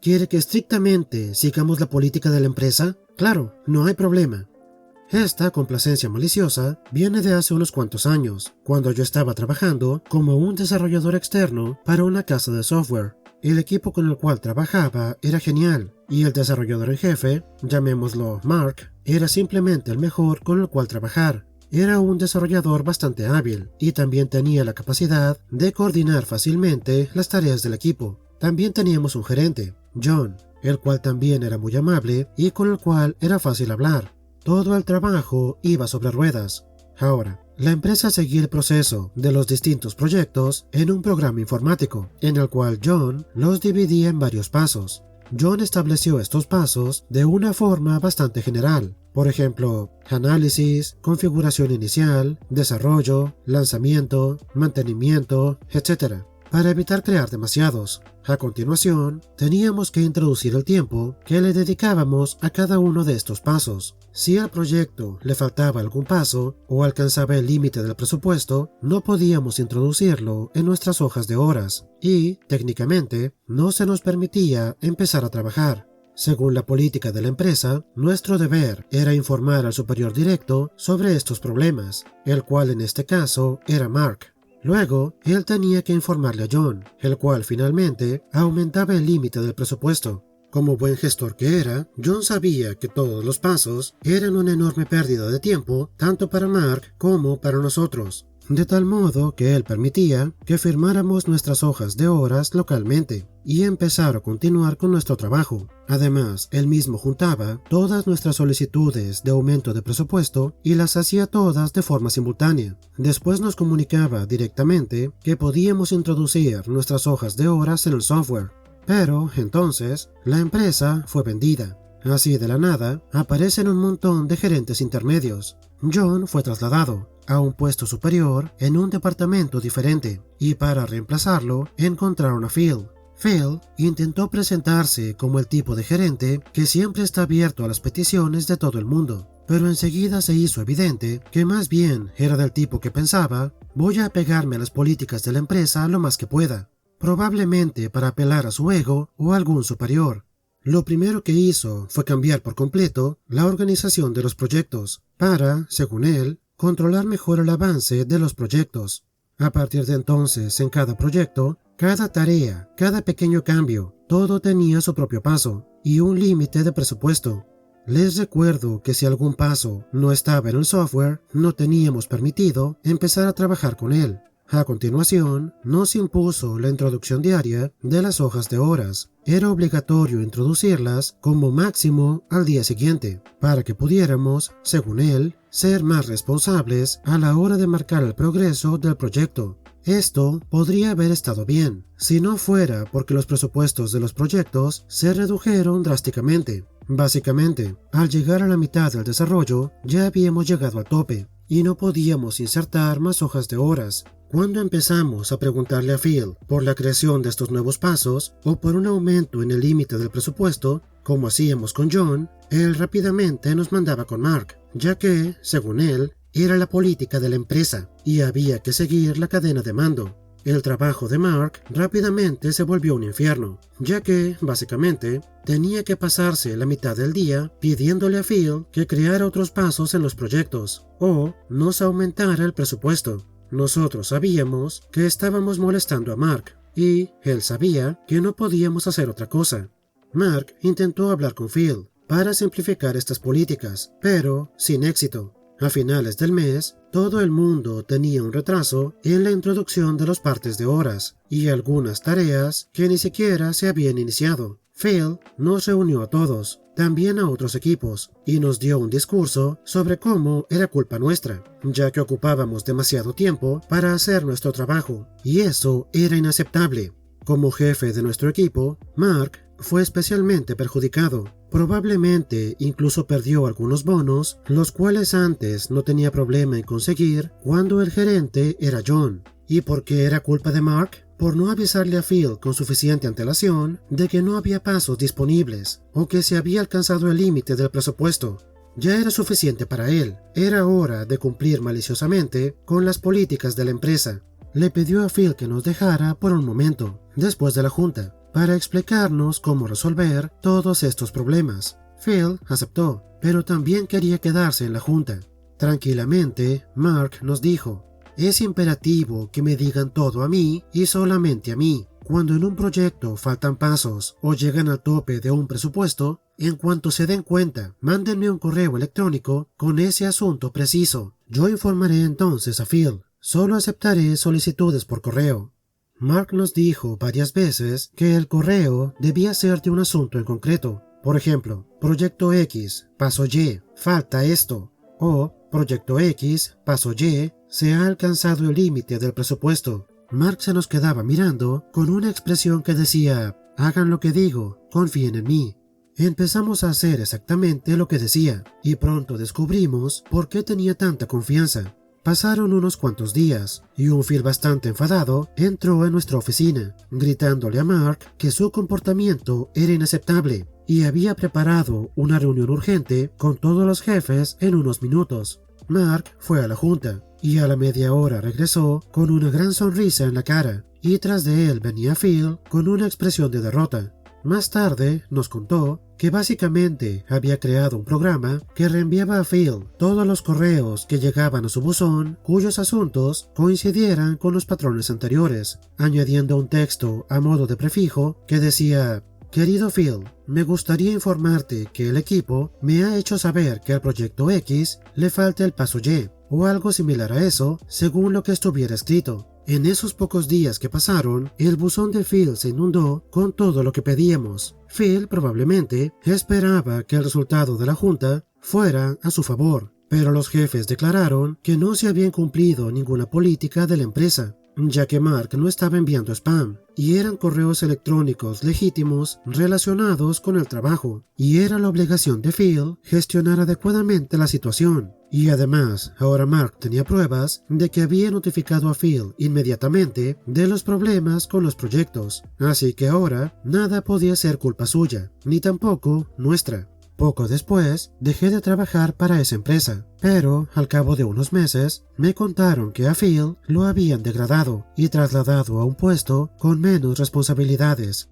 ¿Quiere que estrictamente sigamos la política de la empresa? Claro, no hay problema. Esta complacencia maliciosa viene de hace unos cuantos años, cuando yo estaba trabajando como un desarrollador externo para una casa de software. El equipo con el cual trabajaba era genial, y el desarrollador en jefe, llamémoslo Mark, era simplemente el mejor con el cual trabajar. Era un desarrollador bastante hábil, y también tenía la capacidad de coordinar fácilmente las tareas del equipo. También teníamos un gerente, John, el cual también era muy amable y con el cual era fácil hablar. Todo el trabajo iba sobre ruedas. Ahora, la empresa seguía el proceso de los distintos proyectos en un programa informático, en el cual John los dividía en varios pasos. John estableció estos pasos de una forma bastante general. Por ejemplo, análisis, configuración inicial, desarrollo, lanzamiento, mantenimiento, etc., para evitar crear demasiados. A continuación, teníamos que introducir el tiempo que le dedicábamos a cada uno de estos pasos. Si al proyecto le faltaba algún paso o alcanzaba el límite del presupuesto, no podíamos introducirlo en nuestras hojas de horas y, técnicamente, no se nos permitía empezar a trabajar. Según la política de la empresa, nuestro deber era informar al superior directo sobre estos problemas, el cual en este caso era Mark. Luego, él tenía que informarle a John, el cual finalmente aumentaba el límite del presupuesto. Como buen gestor que era, John sabía que todos los pasos eran una enorme pérdida de tiempo, tanto para Mark como para nosotros, de tal modo que él permitía que firmáramos nuestras hojas de horas localmente y empezar o continuar con nuestro trabajo. Además, él mismo juntaba todas nuestras solicitudes de aumento de presupuesto y las hacía todas de forma simultánea. Después nos comunicaba directamente que podíamos introducir nuestras hojas de horas en el software. Pero, entonces, la empresa fue vendida. Así de la nada, aparecen un montón de gerentes intermedios. John fue trasladado a un puesto superior en un departamento diferente, y para reemplazarlo, encontraron a Phil. Phil intentó presentarse como el tipo de gerente que siempre está abierto a las peticiones de todo el mundo, pero enseguida se hizo evidente que más bien era del tipo que pensaba: voy a apegarme a las políticas de la empresa lo más que pueda, probablemente para apelar a su ego o a algún superior. Lo primero que hizo fue cambiar por completo la organización de los proyectos para, según él, controlar mejor el avance de los proyectos. A partir de entonces, en cada proyecto, cada tarea, cada pequeño cambio, todo tenía su propio paso y un límite de presupuesto. Les recuerdo que si algún paso no estaba en el software, no teníamos permitido empezar a trabajar con él. A continuación, nos impuso la introducción diaria de las hojas de horas. Era obligatorio introducirlas como máximo al día siguiente, para que pudiéramos, según él, ser más responsables a la hora de marcar el progreso del proyecto. Esto podría haber estado bien, si no fuera porque los presupuestos de los proyectos se redujeron drásticamente. Básicamente, al llegar a la mitad del desarrollo, ya habíamos llegado al tope, y no podíamos insertar más hojas de horas. Cuando empezamos a preguntarle a Phil por la creación de estos nuevos pasos o por un aumento en el límite del presupuesto, como hacíamos con John, él rápidamente nos mandaba con Mark, ya que, según él, era la política de la empresa y había que seguir la cadena de mando. El trabajo de Mark rápidamente se volvió un infierno, ya que, básicamente, tenía que pasarse la mitad del día pidiéndole a Phil que creara otros pasos en los proyectos o nos aumentara el presupuesto. Nosotros sabíamos que estábamos molestando a Mark y él sabía que no podíamos hacer otra cosa. Mark intentó hablar con Phil para simplificar estas políticas, pero sin éxito. A finales del mes, todo el mundo tenía un retraso en la introducción de los partes de horas y algunas tareas que ni siquiera se habían iniciado. Phil nos reunió a todos, también a otros equipos, y nos dio un discurso sobre cómo era culpa nuestra, ya que ocupábamos demasiado tiempo para hacer nuestro trabajo, y eso era inaceptable. Como jefe de nuestro equipo, Mark fue especialmente perjudicado. Probablemente incluso perdió algunos bonos, los cuales antes no tenía problema en conseguir cuando el gerente era John. ¿Y por qué era culpa de Mark? Por no avisarle a Phil con suficiente antelación de que no había pasos disponibles o que se había alcanzado el límite del presupuesto. Ya era suficiente para él. Era hora de cumplir maliciosamente con las políticas de la empresa. Le pidió a Phil que nos dejara por un momento, después de la junta, para explicarnos cómo resolver todos estos problemas. Phil aceptó, pero también quería quedarse en la junta. Tranquilamente, Mark nos dijo: es imperativo que me digan todo a mí y solamente a mí. Cuando en un proyecto faltan pasos o llegan al tope de un presupuesto, en cuanto se den cuenta, mándenme un correo electrónico con ese asunto preciso. Yo informaré entonces a Phil. Solo aceptaré solicitudes por correo. Mark nos dijo varias veces que el correo debía ser de un asunto en concreto. Por ejemplo, Proyecto X, paso Y, falta esto. O Proyecto X, paso Y, se ha alcanzado el límite del presupuesto. Mark se nos quedaba mirando con una expresión que decía: hagan lo que digo, confíen en mí. Empezamos a hacer exactamente lo que decía, y pronto descubrimos por qué tenía tanta confianza. Pasaron unos cuantos días, y un Phil bastante enfadado entró en nuestra oficina, gritándole a Mark que su comportamiento era inaceptable, y había preparado una reunión urgente con todos los jefes en unos minutos. Mark fue a la junta, y a la media hora regresó con una gran sonrisa en la cara, y tras de él venía Phil con una expresión de derrota. Más tarde nos contó que básicamente había creado un programa que reenviaba a Phil todos los correos que llegaban a su buzón cuyos asuntos coincidieran con los patrones anteriores, añadiendo un texto a modo de prefijo que decía: querido Phil, me gustaría informarte que el equipo me ha hecho saber que al proyecto X le falta el paso Y, o algo similar a eso, según lo que estuviera escrito. En esos pocos días que pasaron, el buzón de Phil se inundó con todo lo que pedíamos. Phil probablemente esperaba que el resultado de la junta fuera a su favor, pero los jefes declararon que no se habían cumplido ninguna política de la empresa, ya que Mark no estaba enviando spam, y eran correos electrónicos legítimos relacionados con el trabajo, y era la obligación de Phil gestionar adecuadamente la situación. Y además, ahora Mark tenía pruebas de que había notificado a Phil inmediatamente de los problemas con los proyectos, así que ahora nada podía ser culpa suya, ni tampoco nuestra. Poco después, dejé de trabajar para esa empresa, pero al cabo de unos meses, me contaron que a Phil lo habían degradado y trasladado a un puesto con menos responsabilidades.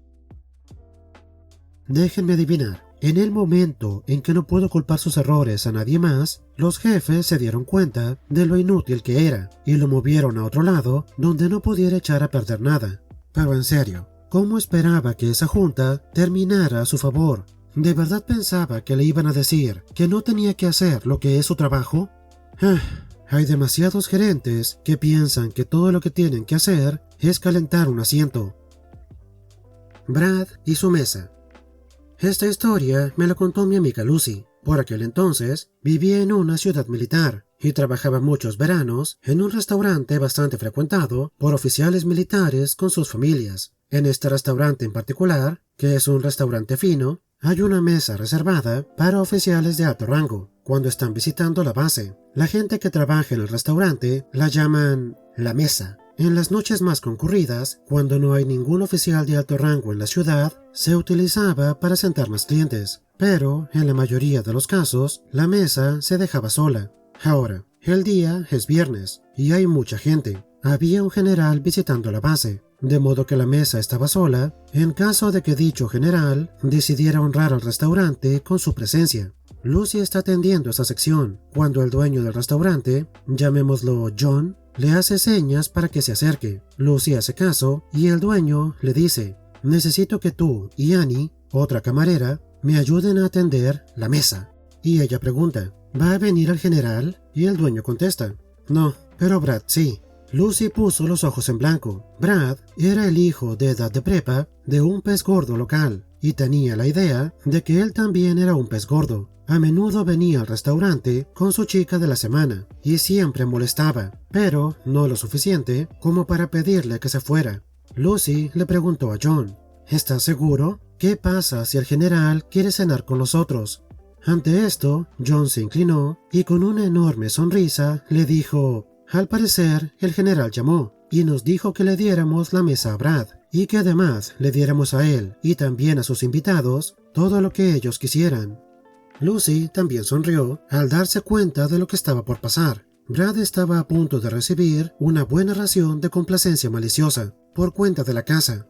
Déjenme adivinar. En el momento en que no pudo culpar sus errores a nadie más, los jefes se dieron cuenta de lo inútil que era y lo movieron a otro lado donde no pudiera echar a perder nada. Pero en serio, ¿cómo esperaba que esa junta terminara a su favor? ¿De verdad pensaba que le iban a decir que no tenía que hacer lo que es su trabajo? Hay demasiados gerentes que piensan que todo lo que tienen que hacer es calentar un asiento. Brad y su mesa. Esta historia me la contó mi amiga Lucy. Por aquel entonces vivía en una ciudad militar y trabajaba muchos veranos en un restaurante bastante frecuentado por oficiales militares con sus familias. En este restaurante en particular, que es un restaurante fino, hay una mesa reservada para oficiales de alto rango cuando están visitando la base. La gente que trabaja en el restaurante la llaman la mesa. En las noches más concurridas, cuando no hay ningún oficial de alto rango en la ciudad, se utilizaba para sentar más clientes, pero en la mayoría de los casos, la mesa se dejaba sola. Ahora, el día es viernes y hay mucha gente. Había un general visitando la base, de modo que la mesa estaba sola en caso de que dicho general decidiera honrar al restaurante con su presencia. Lucy está atendiendo esa sección cuando el dueño del restaurante, llamémoslo John, le hace señas para que se acerque. Lucy hace caso y el dueño le dice: necesito que tú y Annie, otra camarera, me ayuden a atender la mesa. Y ella pregunta: ¿va a venir el general? Y el dueño contesta: no, pero Brad sí. Lucy puso los ojos en blanco. Brad era el hijo de edad de prepa de un pez gordo local y tenía la idea de que él también era un pez gordo. A menudo venía al restaurante con su chica de la semana y siempre molestaba, pero no lo suficiente como para pedirle que se fuera. Lucy le preguntó a John: ¿estás seguro? ¿Qué pasa si el general quiere cenar con los otros? Ante esto, John se inclinó y con una enorme sonrisa le dijo: al parecer, el general llamó y nos dijo que le diéramos la mesa a Brad y que además le diéramos a él y también a sus invitados todo lo que ellos quisieran. Lucy también sonrió al darse cuenta de lo que estaba por pasar. Brad estaba a punto de recibir una buena ración de complacencia maliciosa por cuenta de la casa.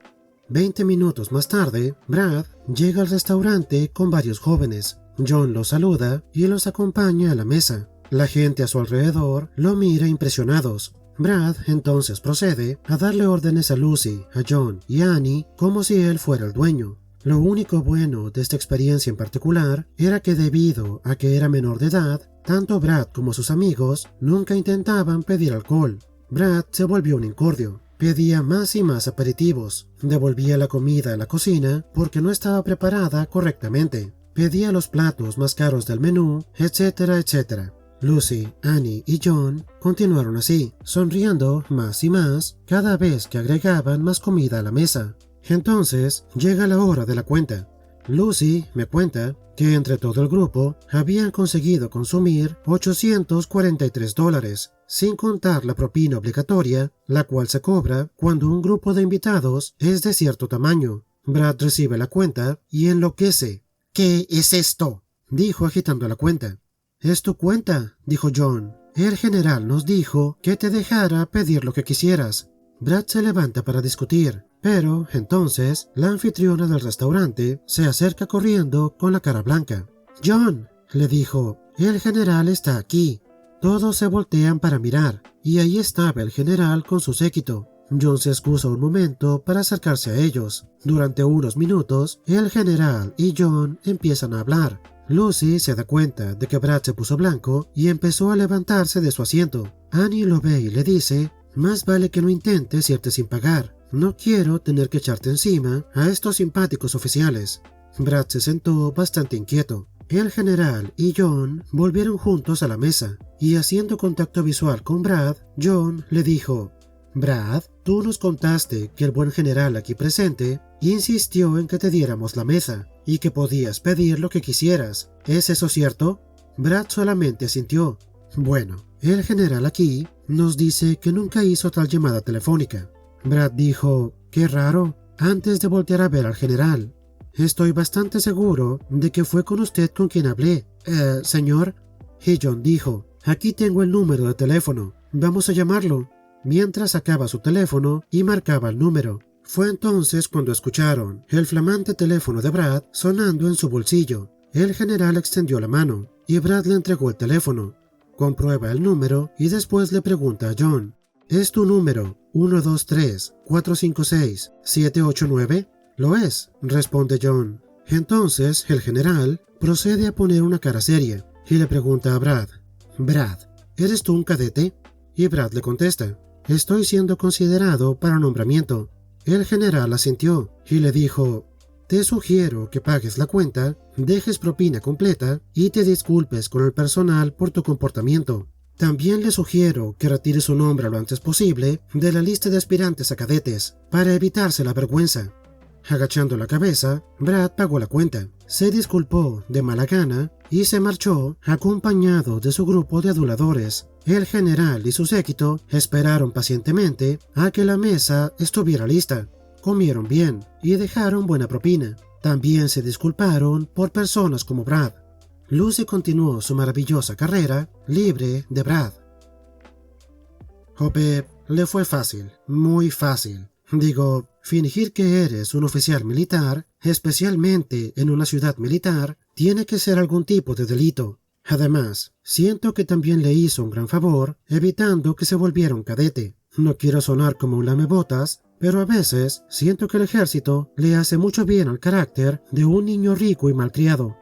20 minutos más tarde, Brad llega al restaurante con varios jóvenes. John los saluda y los acompaña a la mesa. La gente a su alrededor lo mira impresionados. Brad entonces procede a darle órdenes a Lucy, a John y a Annie como si él fuera el dueño. Lo único bueno de esta experiencia en particular era que debido a que era menor de edad, tanto Brad como sus amigos nunca intentaban pedir alcohol. Brad se volvió un incordio. Pedía más y más aperitivos, devolvía la comida a la cocina porque no estaba preparada correctamente, pedía los platos más caros del menú, etcétera, etcétera. Lucy, Annie y John continuaron así, sonriendo más y más cada vez que agregaban más comida a la mesa. Entonces llega la hora de la cuenta. Lucy me cuenta que entre todo el grupo habían conseguido consumir $843, sin contar la propina obligatoria, la cual se cobra cuando un grupo de invitados es de cierto tamaño. Brad recibe la cuenta y enloquece. «¿Qué es esto?», dijo agitando la cuenta. «Es tu cuenta», dijo John. «El general nos dijo que te dejara pedir lo que quisieras». Brad se levanta para discutir, pero entonces la anfitriona del restaurante se acerca corriendo con la cara blanca. «John», le dijo, «el general está aquí». Todos se voltean para mirar, y ahí estaba el general con su séquito. John se excusa un momento para acercarse a ellos. Durante unos minutos, el general y John empiezan a hablar. Lucy se da cuenta de que Brad se puso blanco y empezó a levantarse de su asiento. Annie lo ve y le dice, «Más vale que no intentes irte sin pagar. No quiero tener que echarte encima a estos simpáticos oficiales». Brad se sentó bastante inquieto. El general y John volvieron juntos a la mesa, y haciendo contacto visual con Brad, John le dijo, «Brad, tú nos contaste que el buen general aquí presente insistió en que te diéramos la mesa, y que podías pedir lo que quisieras. ¿Es eso cierto?» Brad solamente asintió. «Bueno, el general aquí nos dice que nunca hizo tal llamada telefónica». Brad dijo, «Qué raro», antes de voltear a ver al general. «Estoy bastante seguro de que fue con usted con quien hablé, señor». Y John dijo, «Aquí tengo el número de teléfono, vamos a llamarlo». Mientras sacaba su teléfono y marcaba el número. Fue entonces cuando escucharon el flamante teléfono de Brad sonando en su bolsillo. El general extendió la mano y Brad le entregó el teléfono. Comprueba el número y después le pregunta a John, «¿Es tu número 123-456-789? «Lo es», responde John. Entonces el general procede a poner una cara seria y le pregunta a Brad, «Brad, ¿eres tú un cadete?» Y Brad le contesta, «Estoy siendo considerado para nombramiento». El general asintió y le dijo, «Te sugiero que pagues la cuenta, dejes propina completa y te disculpes con el personal por tu comportamiento. También le sugiero que retire su nombre lo antes posible de la lista de aspirantes a cadetes para evitarse la vergüenza». Agachando la cabeza, Brad pagó la cuenta, se disculpó de mala gana y se marchó acompañado de su grupo de aduladores. El general y su séquito esperaron pacientemente a que la mesa estuviera lista. Comieron bien y dejaron buena propina. También se disculparon por personas como Brad. Lucy continuó su maravillosa carrera libre de Brad. Hope le fue fácil, muy fácil. Digo, fingir que eres un oficial militar, especialmente en una ciudad militar, tiene que ser algún tipo de delito. Además, siento que también le hizo un gran favor evitando que se volviera un cadete. No quiero sonar como un lamebotas, pero a veces siento que el ejército le hace mucho bien al carácter de un niño rico y malcriado.